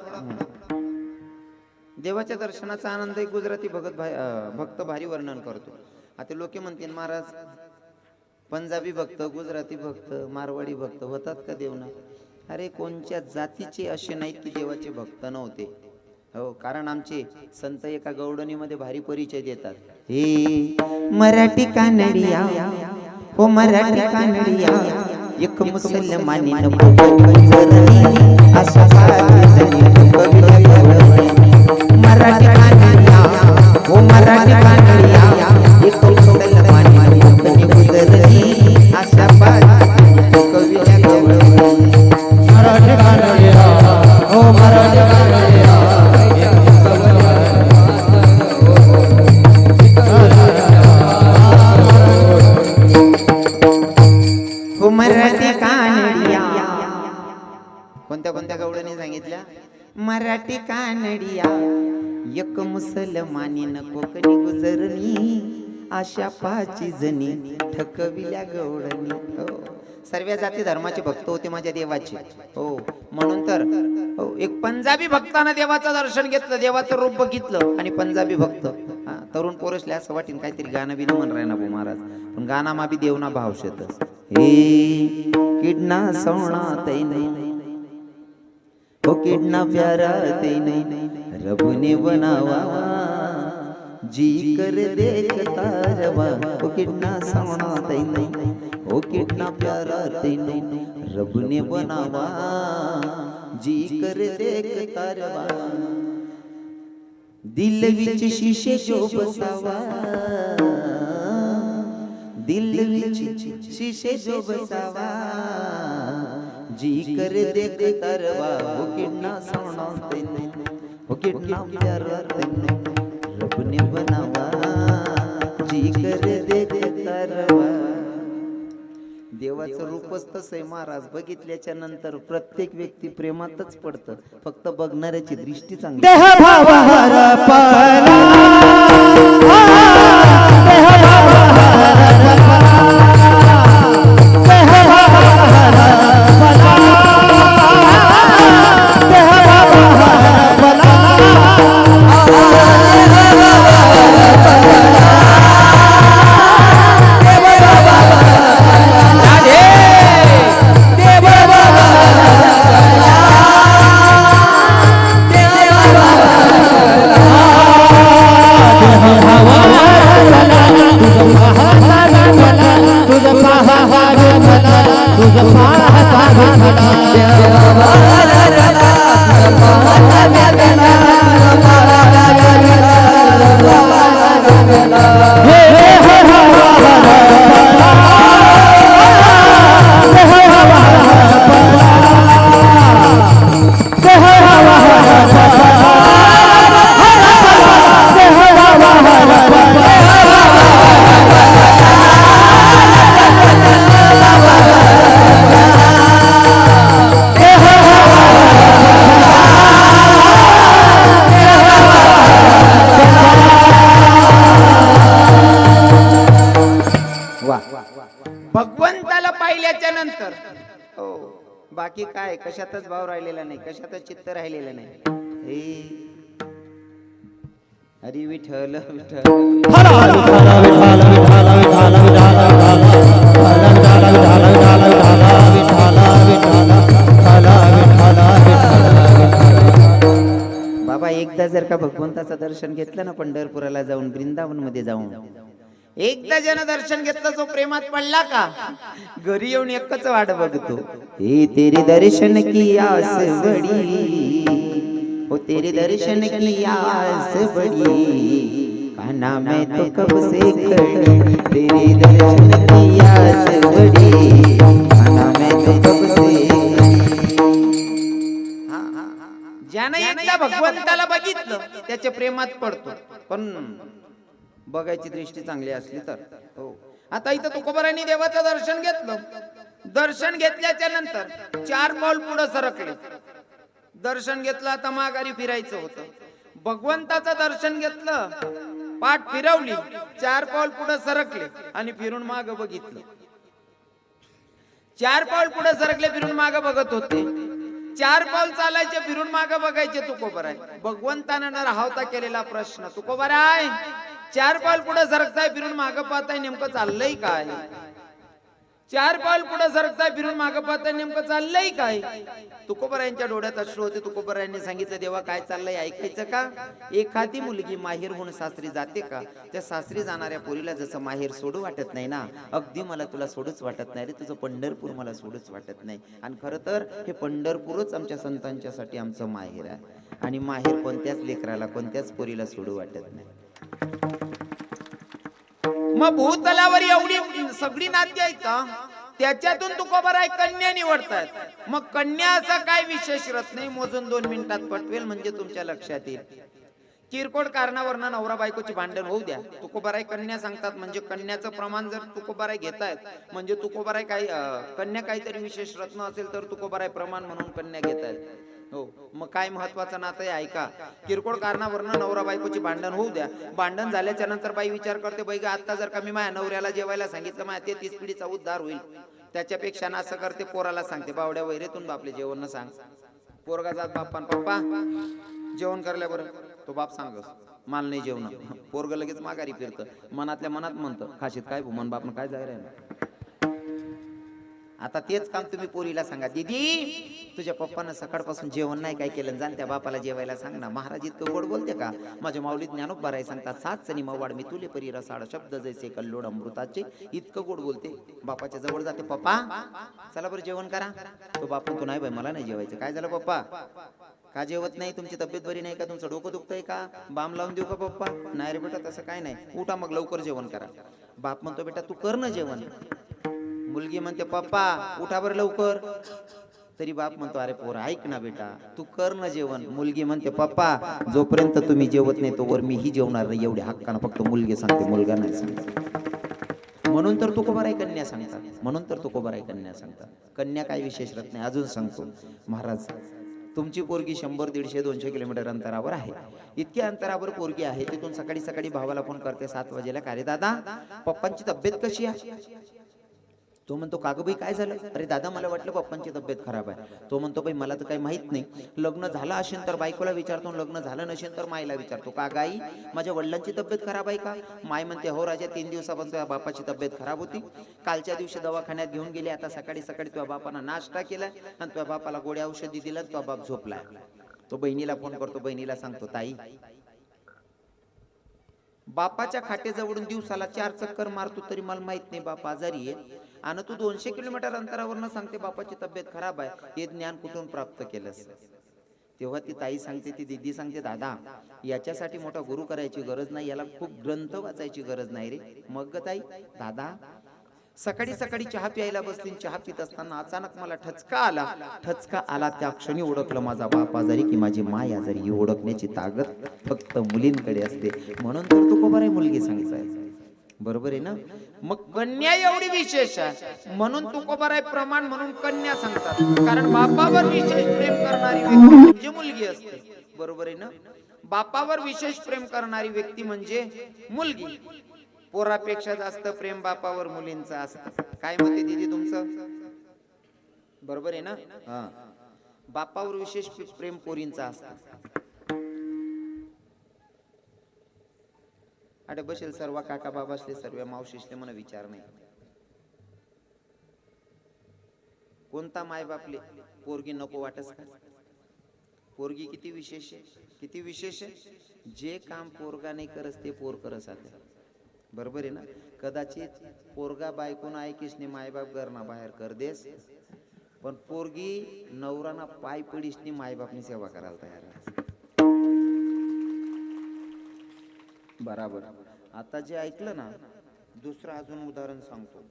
देवाच्या दर्शनाचा आनंद एक गुजराती भक्त भारी वर्णन करतो. आता लोक म्हणतील महाराज पंजाबी भक्त गुजराती भक्त मारवाडी भक्त होतात का देवना. अरे कोणत्या जातीचे असे नाहीत की देवाचे भक्त नव्हते. हो कारण आमचे संत एका गौडणीमध्ये भारी परिचय देतात. हे मराठी कानडिया हो मराठी कानडिया एक मुसलमानी मराठी कानडिया हो मराठी कानडिया एक मुसलमानी अशा कविता मराठी कानडिया हो मराठी कानडिया हो मराठी कानडिया. कोणत्या कोणत्या गवळणी सांगितल्या. मराठी कानडिया एक मुसलमानी न कोकणी गुजरणी अशा पाची जणी ठकविल्या गवळणी. हो सर्व जाती धर्माचे भक्त होते माझ्या देवाचे. हो म्हणून तर हो एक पंजाबी भक्तानं देवाचं दर्शन घेतलं, देवाचं रूप बघितलं आणि पंजाबी भक्त तरुण पोरसले असं वाटेन काहीतरी गाणं बिन म्हण राय ना भाऊ महाराज. पण गाणा मा बी देवना भाव शेतच. हे किडना सोना तै नहीं हो किडना प्यारा तै नहीं रब ने बनावा जी कर देखता रवा हो किडना सोना तै नहीं हो कितना प्यारा तै नहीं रब ने बनावा जी कर देखता रवा दिल विच शीशे जो बसावा दिल विच शीशे जो बसावा जी कर देखता रवा हो कितना सोना तै नहीं हो कितना प्यारा तै नहीं रब ने बनावा जी कर देखता रवा. देवाचं रूपच तसं आहे महाराज. बघितल्याच्या नंतर प्रत्येक व्यक्ती प्रेमातच पडतं. फक्त बघणाऱ्याची दृष्टी चांगली. नंतर हो बाकी काय कशातच भाव राहिलेला नाही, कशातच चित्त राहिलेलं नाही. हे हरी विठ्ठल विठ्ठल बाबा एकदा जर का भगवंताचं दर्शन घेतलं ना पंढरपुराला जाऊन वृंदावन मध्ये जाऊन एकदा जन दर्शन घेतलं जो प्रेमात पडला का घरी येऊन एकच वाट बघतो. हे तेरे दर्शन की आस बडी ओ तेरे दर्शन की आस बडी कान्हा मैं तो कब से खड़ी तेरे दर्शन की आस बडी कान्हा मैं तो कब से. ज्यानं एकदा भगवंताला बघितलं त्याच्या प्रेमात पडतो. पण बघायची दृष्टी चांगली असली तर हो. आता इथं तुकोबारांनी देवाचं दर्शन घेतलं. दर्शन घेतल्याच्या नंतर 4 पाऊल पुढे सरकले. दर्शन घेतलं आता माघारी फिरायचं होतं. भगवंताचं दर्शन घेतलं, पाठ फिरवली, 4 पाऊल पुढे सरकले आणि फिरून माग बघितलं. 4 पाऊल पुढे सरकले, फिरून माग बघत होते. 4 पाऊल चालायचे, फिरून माग बघायचे. तुकोबाराय भगवंतानं न राहता केलेला प्रश्न. तुकोबाराय 4 पाऊल पुढे सरकताय, फिरून माग पाहताय, नेमकं चाललंय काय? 4 पाऊल पुढे सरकताय, फिरून माग पाहताय, नेमकं चाललंय काय? तुकोबारायांच्या डोळ्यात अश्रू होते. तुकोबारायांनी सांगितलं, देवा काय चाललंय ऐकायचं का? एखादी मुलगी माहेर होऊन सासरी जाते का? त्या सासरी जाणाऱ्या पोरीला जसं माहेर सोडू वाटत नाही ना, अगदी मला तुला सोडूच वाटत नाही रे. तुझं पंढरपूर मला सोडूच वाटत नाही. आणि खरं तर हे पंढरपूरच आमच्या संतांच्यासाठी आमचं माहेर आहे. आणि माहेर कोणत्याच लेकराला कोणत्याच पोरीला सोडू वाटत नाही. मग भूतलावर एवढी सगळी नाती आहेत का? त्याच्यातून तुकोबाराय कन्या निवडतात. मग कन्याचा काय विशेष रत्न नाही, मोजून 2 मिनिटात पटवेल म्हणजे तुमच्या लक्षात येईल. किरकोळ कारणावरनं नवरा बायकोची भांडण होऊ द्या, तुकोबाराय कन्या सांगतात. म्हणजे कन्याचं प्रमाण जर तुकोबाराय घेतायत म्हणजे तुकोबाराय काही कन्या काहीतरी विशेष रत्न असेल तर तुकोबाराय प्रमाण म्हणून कन्या घेतायत. हो मग काय महत्वाचं नातं आहे ऐका. किरकोळ कारणावरनं नवरा बायकोची भांडण होऊ द्या. भांडण झाल्याच्या नंतर बाई विचार करते, बाई आता जर का मी माझ्या नवऱ्याला जेवायला सांगितलं माझ्या 33 पिढीचा उद्धार होईल. त्याच्यापेक्षा ना असं करते, पोराला सांगते, बावड्या वैरेतून बापले जेवण न सांग. पोरगा जात बाप्पान, पप्पा जेवण करल्या बरं. तो बाप सांगस माल नाही जेवण. पोरग लगेच माघारी फिरतं, मनातल्या मनात म्हणतं, खाशीत काय भूमन बापन काय जाय राहिलं. आता तेच काम तुम्ही पोरीला सांगा, दीदी तुझ्या पप्पानं सकाळपासून जेवण नाही काय केलं, जाण त्या बापाला जेवायला सांग ना. महाराज इतकं गोड बोलते का? माझ्या माऊलीत ज्ञानोबाराय सांगतात, 7 सनी मवाड मी तुले परी रसाळ शब्द जैसे कल्लोड अमृताचे. इतकं गोड बोलते. बापाच्या जवळ जाते, पप्पा चला बरं जेवण करा. तो बाप म्हणतो, नाही बाई मला नाही जेवायचं. काय झालं पप्पा? का जेवत नाही? तुमची तब्येत बरी नाही का? तुमचं डोकं दुखतंय का? बाम लावून देऊ का पप्पा? नाही रे बेटा तसं काय नाही. उठा मग लवकर जेवण करा. बाप म्हणतो, बेटा तू कर ना जेवण. मुलगी म्हणते, पप्पा उठा बरं लवकर. तरी बाप म्हणतो, अरे पोर ऐक ना बेटा, तू कर ना जेवण. मुलगी म्हणते, पप्पा जोपर्यंत तुम्ही जेवत नाही तोवर मीही जेवणार नाही. एवढ्या हक्कानं फक्त मुलगी सांगते, मुलगा नाही सांगते. म्हणून तर तुकोबाराय कन्या सांगतात. म्हणून तर तुकोबाराय कन्या सांगतात. कन्या काय विशेष रत्न नाही. अजून सांगतो महाराज, तुमची पोरगी 100, 150, 200 किलोमीटर अंतरावर आहे. इतक्या अंतरावर पोरगी आहे. तिथून सकाळी सकाळी भावाला फोन करते 7 वाजेला, का रे दादा पप्पांची तब्येत कशी आहे? तो म्हणतो, कागबाई काय झालं? अरे दादा मला वाटलं पप्पांची तब्येत खराब आहे. तो म्हणतो, बाई मला तर काही माहित नाही. लग्न झालं असेल तर बायकोला विचारतो, लग्न झालं नसेल तर माईला विचारतो. का गाई माझ्या वडिलांची तब्येत खराब आहे का? माय म्हणते, हो राजा 3 दिवसापासून तुझ्या बापाची तब्येत खराब होती. कालच्या दिवशी दवाखान्यात घेऊन गेले. आता सकाळी सकाळी तुझ्या बापानं नाश्ता केलाय आणि तुझ्या बापाला गोळ्या औषधी दिलं. तुझा बाप झोपलाय. तो बहिणीला फोन करतो. बहिणीला सांगतो, ताई बापाच्या खाटेजवळून दिवसाला 4 चक्कर मारतो तरी मला माहित नाही बाप आजारी आहे. आणि तू 200 किलोमीटर अंतरावरनं सांगते बापाची तब्येत खराब आहे. हे ज्ञान कुठून प्राप्त केलंस? तेव्हा ती ताई सांगते, ती दीदी सांगते, दादा याच्यासाठी मोठा गुरु करायची गरज नाही, याला खूप ग्रंथ वाचायची गरज नाही रे. मग ताई, दादा सकाळी सकाळी चहा प्यायला बसली. चहा पित असताना अचानक मला ठचका आला. ठचका आला त्या क्षणी ओळखलं माझा बाप आजारी की माझी माय आजारी. ही ओळखण्याची ताकद फक्त मुलींकडे असते. म्हणून तर तुकोबाराय मुलगी सांगताय. बरोबर आहे ना? मग कन्या एवढी विशेष आहे म्हणून तुकोबाराय प्रमाण म्हणून कन्या सांगतात. कारण बापावर विशेष प्रेम करणारी व्यक्ती म्हणजे मुलगी असते. बरोबर आहे ना? बापावर विशेष प्रेम करणारी व्यक्ती म्हणजे मुलगी. पोरापेक्षा जास्त प्रेम बापावर मुलींचं असतं. काय मते दीदी तुमचं? बरोबर आहे ना? हा. बापावर विशेष प्रेम पोरींचा असतं. अरे बसेल सर्व काका बाबासले सर्व मावशीसले म्हणा विचार नाही. कोणता माय बापले पोरगी नको वाटस का? पोरगी किती विशेष आहे, किती विशेष आहे. जे काम पोरगा नाही करस ते पोर करस आता. बरोबर आहे ना? कदाचित पोरगा बायकोन ऐकीसने मायबाप घरना बाहेर कर देस, पण पोरगी नवराना पाय पडीसनी मायबापनी सेवा करायला तयार आहे. बराबर. आता जे ऐकलं ना, दुसरं अजून उदाहरण सांगतो.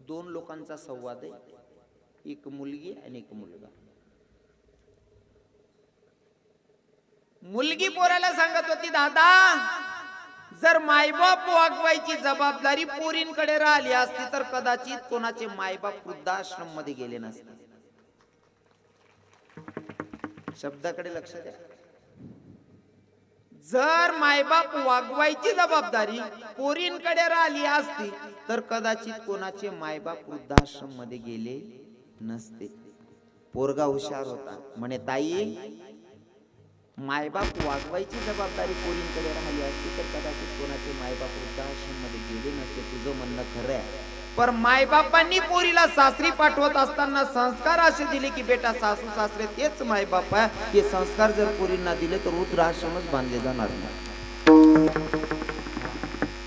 दोन लोकांचा संवाद आहे, एक मुलगी आणि एक मुलगा. मुलगी पोराला सांगत होती, दादा जर मायबाप वागवायची जबाबदारी पोरींकडे राहिली असती तर कदाचित कोणाचे मायबाप वृद्धाश्रम मध्ये गेले नसते. शब्दाकडे लक्ष द्या. जर मायबाप वागवायची जबाबदारी पोरींकडे राहिली असती तर कदाचित कोणाचे मायबाप वृद्धाश्रम मध्ये गेले नसते. पोरगा हुशार होता, म्हणे ताई मायबाप वागवायची जबाबदारी पोरींकडे राहिली असती तर कदाचित कोणाचे मायबाप वृद्धाश्रम मध्ये गेले नसते. तुझं म्हणणं खरं आहे, पर मायबापांनी पोरीला सासरी पाठवत असताना संस्कार असे दिले की बेटा सासू सासरे तेच मायबाप आहे. हे संस्कार जर पोरींना दिले तर वृद्धाश्रमच बांधले जाणार नाही.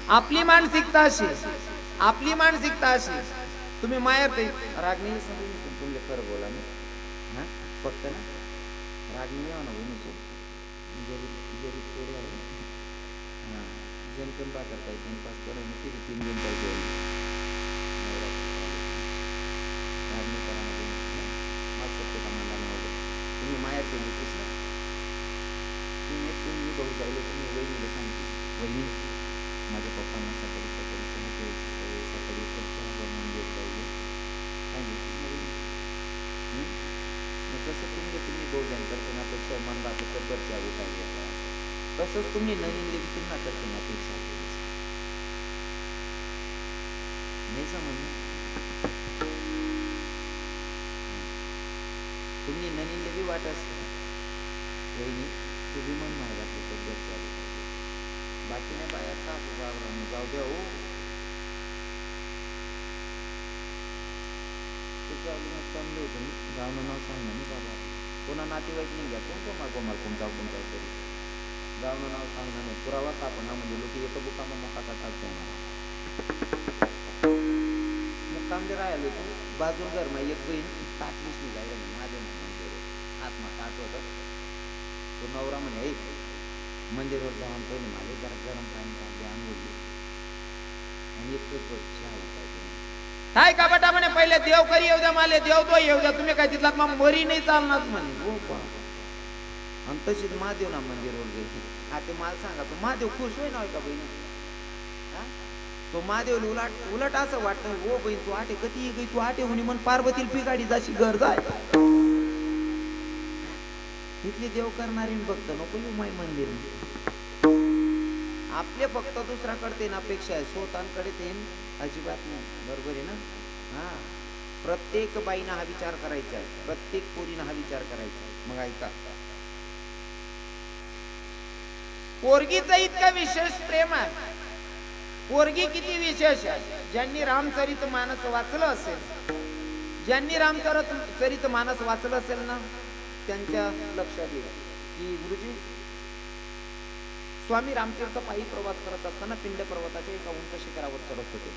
आपली मानसिकता अशी, आपली मानसिकता अशी. तुम्ही मायर ते रागणी तुमले खरं बोला ना, फक्त ना रागणी यावं ना बोलून जरी पोरी आहे ना, जेमतेम बा करता येते पास करून किती 3 दिन पाहिजे रागणी करा मग सत्य कामाला होतं. तुम्ही माया केली ना, तुम्ही भाऊ जायला तुम्ही वहिनीला सांगते, वहिनी माझ्या पप्पांना सकाळी सकाळी सकाळी मंदिर पाहिजे जसं तुम्ही भाऊ जाईल करते ना पेक्षा मन राहतं तर घरची आवी पाहिजे, तसंच तुम्ही नवीन लेवी पुन्हा करते ना पेक्षा नाही समज. तुम्ही नवीन लेवी वाटस वहिनी तुझी मन नाही राहते तर घरची आवी पाहिजे. बाकीने बाया सासू बाबरांनी जाऊ द्या हो. चांगले होते गावनं नाव सांगणं नाही बाबा, कोणा नातेवाईक नाही घ्या, कोण कोण गोमाल कोण जाऊ कोण काहीतरी गावनं नाव सांगणं नाही. पुरावा सापडा म्हणजे लोक येतो बुकामा मोका टाकतो मुक्कामले राहिलो तू बाजून घर मा एक बहीण ताटलीच नाही जायला माझ्या मंदिर आत्मा ताट होत. तो नवरा म्हणे मंदिरवर जाऊन पहिले माझे जरा गरम पाणी टाकले आंघोळी आणि एकच चहा पाहिजे काय का बेटा म्हणे पहिले देव करी येऊ द्या, मला देव तो येऊ द्या, तुम्ही काय तिथला मग मरी नाही चालणार म्हणे. हो आणि तशीच महादेव ना मंदिरवर गेली. आता मला सांगा तो महादेव खुश होई ना का बहिणी? तो महादेव उलट असं वाटतं, हो बहीण तू आटे कधी गई तू आटे होणी म्हण पार्वतीला पिगाडी जाशी घर जाय. इथले देव करणारी भक्त नको येऊ माय मंदिर. आपले फक्त दुसऱ्याकडे अपेक्षा आहे, स्वतःकडे ते अजिबात नाही. बरोबर आहे ना? हा. प्रत्येक बाईनं हा विचार करायचा आहे, प्रत्येक पोरीनं हा विचार करायचा आहे. मग ऐका, पोरगीचं इतकं विशेष प्रेम आहे. पोरगी किती विशेष आहे. ज्यांनी रामचरित मानस वाचलं असेल, ज्यांनी रामचरित मानस वाचलं असेल ना, त्यांच्या लक्षात येईल की गुरुजी स्वामी रामतीर्थ पायी प्रवास करत असताना पिंड पर्वताच्या एका उंच शिखरावर चढत होते.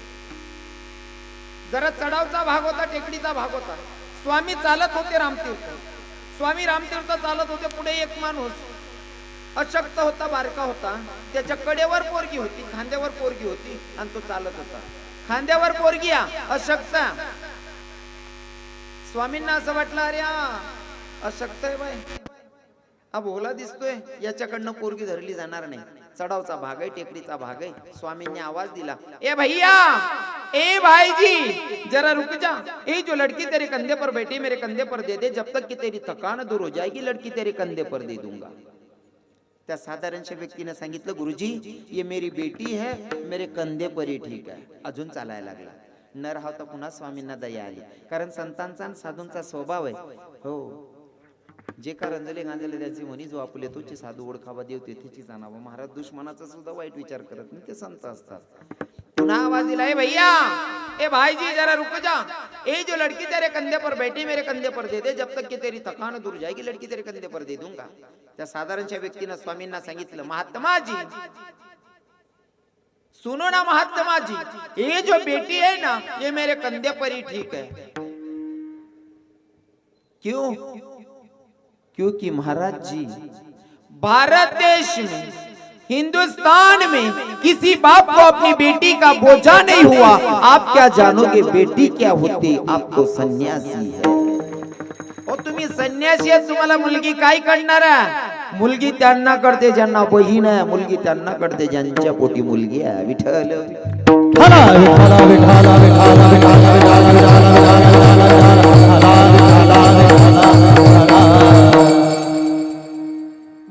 जरा चढावचा भाग होता, टेकडीचा भाग होता. स्वामी चालत होते रामतीर्थ, स्वामी रामतीर्थ चालत होते. पुढे एक माणूस अशक्त होता, बारका होता. त्याच्या कडेवर पोरगी होती, खांद्यावर पोरगी होती आणि तो चालत होता. खांद्यावर पोरगी अशक्त. स्वामींना असं वाटलं, अरे अशक्त आहे बाय, हा भोला दिसतोय, याच्याकडनं पोरगी धरली जाणार नाही. चढावचा भाग आहे, टेकडीचा भाग आहे. स्वामींनी आवाज दिला, ए भैया, ए भाईजी, जरा रुक जा. ए जो लड़की तेरे कंधे पर बैठी मेरे कंधे पर दे दे, जब तक कि तेरी थकान दूर हो जाएगी लड़की तेरे कंधे पर दे दूंगा. त्या साधारणशा व्यक्तीने सांगितलं, गुरुजी ये मेरी बेटी है, मेरे कंधे पर ही ठीक है. अजून चालायला लागला. न राहता पुन्हा स्वामींना दया आली. कारण संतांचा आणि साधूंचा स्वभाव आहे. हो, जे का रंजले गांजले त्याचे म्हणी, जो आपुले तोचे साधू ओळखावा देव तेथेची जाणावं. महाराज दुश्मनाचा सुद्धा वाईट विचार करत नाही, ते संत असतात. पुन्हा आवाज दिला, ए भैया, ए भाईजी जरा रुक जा, ए जो लड़की तेरे कंधे पर बैठी मेरे कंधे पर दे दे, जब तक कि तेरी थकान दूर जाएगी लड़की तेरे कंधे पर दे दूंगा. त्या साधारणच्या व्यक्तीनं स्वामींना सांगितलं, महात्मा जी सुनो ना, महात्मा जी, ये जो बेटी है ना, ये मेरे कंधे पर ही ठीक है. क्यों? क्योंकि महाराज जी, भारत देश में, हिंदुस्तान में किसी बाप को अपनी बेटी का बोझा नहीं हुआ. आप क्या जानोगे बेटी क्या होती? आप तो सन्यासी है. ओ तुम्ही संन्यासी आहे, तुम्हाला मुलगी काय करणार आहे? मुलगी त्यांना करते ज्यांना बहीण आहे, मुलगी त्यांना करते ज्यांच्या पोटी मुलगी आहे. विठ्ठल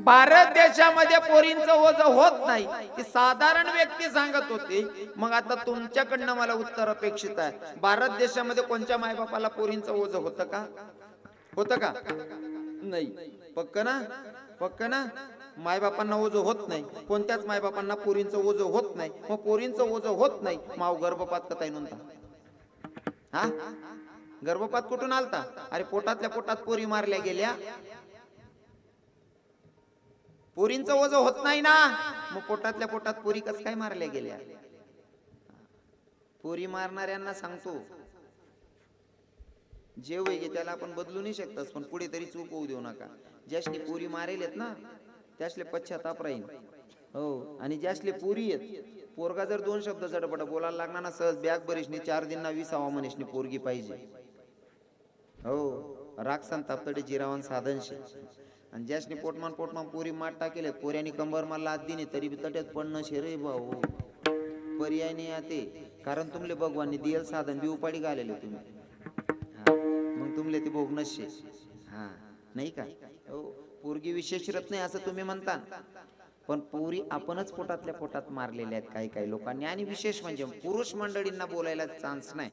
भारत देशामध्ये पोरींचं ओझ होत नाही, ती साधारण व्यक्ती सांगत होती. मग आता तुमच्याकडनं मला उत्तर अपेक्षित आहे. भारत देशामध्ये कोणत्या मायबापाला पोरींचं ओझ होतं का? होतं का? नाही. पक्क ना? पक्क ना? मायबापांना ओझ होत नाही. कोणत्याच मायबापांना पोरींचं ओझ होत नाही. मग पोरींचं ओझ होत नाही, माव गर्भपात कताय नव्हता. हा, गर्भपात कुठून आलता? अरे पोटातल्या पोटात पोरी मारल्या गेल्या. पोरींचं ओझ होत नाही ना, मग पोटातल्या पोटात पोरी कस काय मारल्या गेल्या? पोरी मारणाऱ्यांना सांगतो, जे होईल त्याला आपण बदलू नाही शकतात, पण पुढे तरी चूक होऊ देऊ नका. ज्यासले पोरी मारेलेत ना, त्यासले पश्चाताप राहील. हो, आणि ज्यासले पोरी आहेत, पोरगा जर दोन शब्द चटपट बोलायला लागणार ना, सहज बॅग बरीशनी 4 दिनना 20 मनीषनी पोरगी पाहिजे. हो, राग संताप तडे जिरावन साधनशे. आणि ज्यासनी पोटमान पोरी माट टाकेले, पोऱ्यानी कंबर मला लाद दिने तरी बी तट्यात पडणं शेरे भाऊ. पर्याय नाही आते, कारण तुमले भगवाननी दियल साधन बी उपाडी घालेले तुम्ही. मग तुमले ते भोग नशे. हा, नाही का? हो, पोरगी विशेष रत्न नाही असं तुम्ही म्हणता, पण पोरी आपणच पोटातल्या पोटात मारलेल्या आहेत काही काही लोकांनी. आणि विशेष म्हणजे पुरुष मंडळींना बोलायला चान्स नाही.